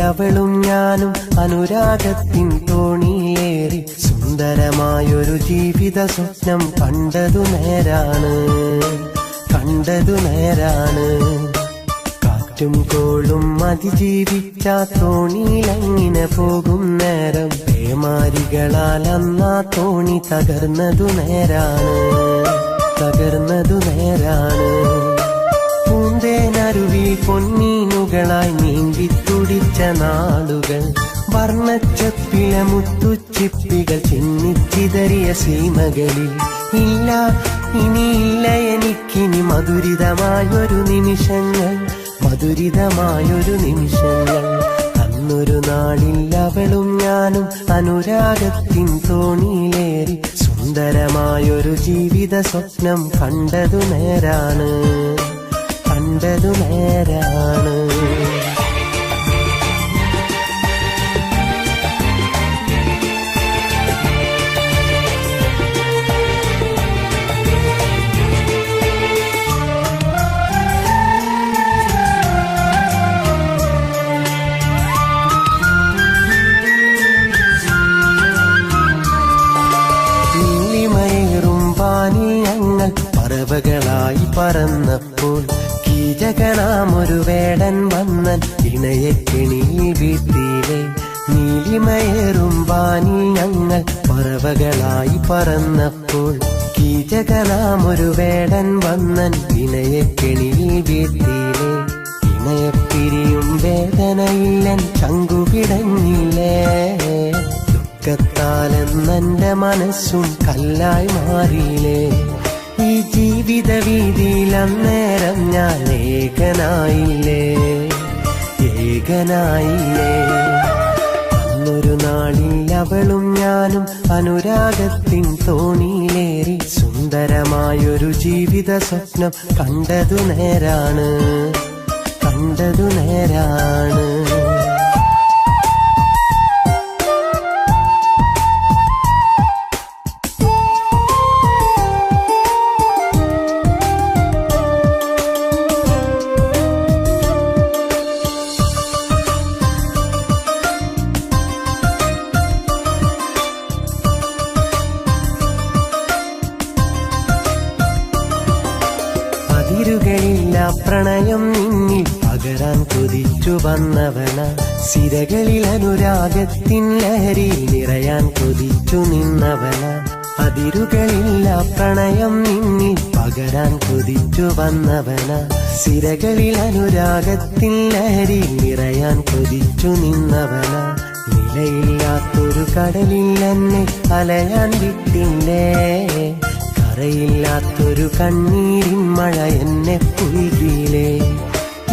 അവളും ഞാനും അനുരാഗത്തിൻ തോണിയിലേറി സുന്ദരമായൊരു ജീവിത സ്വപ്നം കണ്ടതു നേരാണ്, കണ്ടതു നേരാണ്. കാറ്റും കോളും അതിജീവിച്ച തോണിയിലങ്ങിനെ പോകും നേരം പേമാരികളാൽ അന്നാ തോണി തകർന്നതു നേരാണ്, തകർന്നതു നേരാണ്. പൂന്തേനരുവി പൊന്നീനുകളായി നീന്തി തുടിച്ച നാളുകൾ, വർണ്ണച്ചപ്പിലെ മുത്തുച്ചിപ്പികൾ ചിന്നിച്ചിതറിയ സീമകളിൽ ഇല്ല, ഇനിയില്ല എനിക്കിനി മധുരിതമായൊരു നിമിഷങ്ങൾ, മധുരിതമായൊരു നിമിഷങ്ങൾ. അന്നൊരു നാളിൽ അവളും ഞാനും അനുരാഗത്തിൻ തോണിയിലേറി സുന്ദരമായൊരു ജീവിത സ്വപ്നം കണ്ടതു നേരാണ്, കണ്ടതു നേരാണ്. പറവകളായി പറന്നപ്പോൾ കീചകനാമൊരു വേടൻ വന്നൻ ഇണയെ കെണിയിൽ വീഴ്ത്തിയിലെ. നീലിമയേറും വാനിൽ ഞങ്ങൾ പറവകളായി പറന്നപ്പോൾ കീചകനാമൊരു വേടൻ വന്നൻ ഇണയെ കെണിയിൽ വീഴ്ത്തിയിലെ. ഇണയെ പിരിയും വേദനയില്ലൻ ചങ്കുപിടഞ്ഞില്ലേ, ദുഃഖത്താലെന്നെന്റെ മനസ്സും കല്ലായി മാറിയില്ലേ. ഈ ജീവിത വീതിയിൽ അന്നേരം ഞാൻ ഏകനായില്ലേ, ഏകനായില്ലേ. അന്നൊരു നാളിൽ അവളും ഞാനും അനുരാഗത്തിൻ തോണിയിലേറി സുന്ദരമായൊരു ജീവിത സ്വപ്നം കണ്ടതു നേരാണ്, കണ്ടതു നേരാണ്. അതിരുകളില്ല പ്രണയം നിന്നിൽ പകരാൻ കൊതിച്ചു വന്നവന, സിരകളിൽ അനുരാഗത്തിൻ ലഹരി നിറയാൻ കൊതിച്ചു നിന്നവന. അതിരുകളില്ല പ്രണയം നിന്നിൽ പകരാൻ കൊതിച്ചു വന്നവന, സിരകളിൽ അനുരാഗത്തിൻ ലഹരി നിറയാൻ കൊതിച്ചു നിന്നവന. നിലയില്ലാത്തൊരു കടലിൽ എന്നെ അലയാൻ വിട്ടില്ലേ, കരയില്ലാത്തൊരു കണ്ണീരിൻ മഴ എന്നെ പുൽകിയില്ലേ.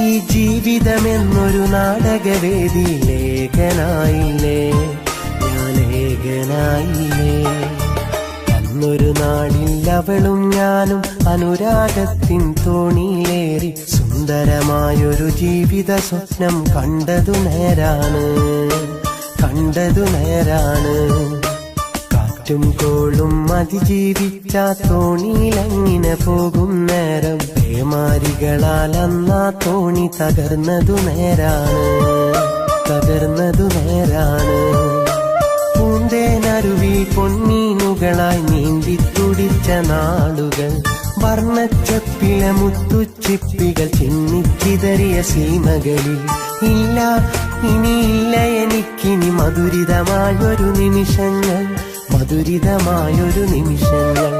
ഈ ജീവിതമെന്നൊരു നാടകവേദിയിൽ ഏകനായില്ലേ, ഞാൻ ഏകനായില്ലേ. അന്നൊരു നാളിൽ അവളും ഞാനും അനുരാഗത്തിൻ തോണിയിലേറി സുന്ദരമായൊരു ജീവിത സ്വപ്നം കണ്ടതു നേരാണ്, കണ്ടതു നേരാണ്. കാറ്റും കോളും അതിജീവിച്ച തോണിയിലങ്ങിനെ പോകും നേരം പേമാരികളാൽ അന്നാ തോണി തകർന്നതു നേരാണ്, തകർന്നതു നേരാണ്. പൂന്തേനരുവി പൊന്നീനുകളായി നീന്തി തുടിച്ച നാളുകൾ, വർണ്ണച്ചപ്പിലെ മുത്തുച്ചിപ്പികൾ ചിന്നിച്ചിതറിയ സീമകളിൽ ഇല്ല, ഇനിയില്ല എനിക്കിനി മധുരിതമായൊരു നിമിഷങ്ങൾ, മധുരിതമായൊരു നിമിഷങ്ങൾ.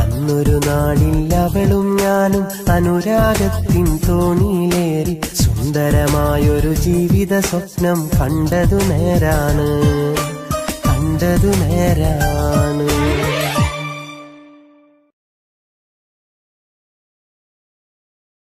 അന്നൊരു നാളിൽ അവളും ഞാനും അനുരാഗത്തിൻ തോണിയിലേറി സുന്ദരമായൊരു ജീവിത സ്വപ്നം കണ്ടതു നേരാണ്, കണ്ടതു നേരാണ്.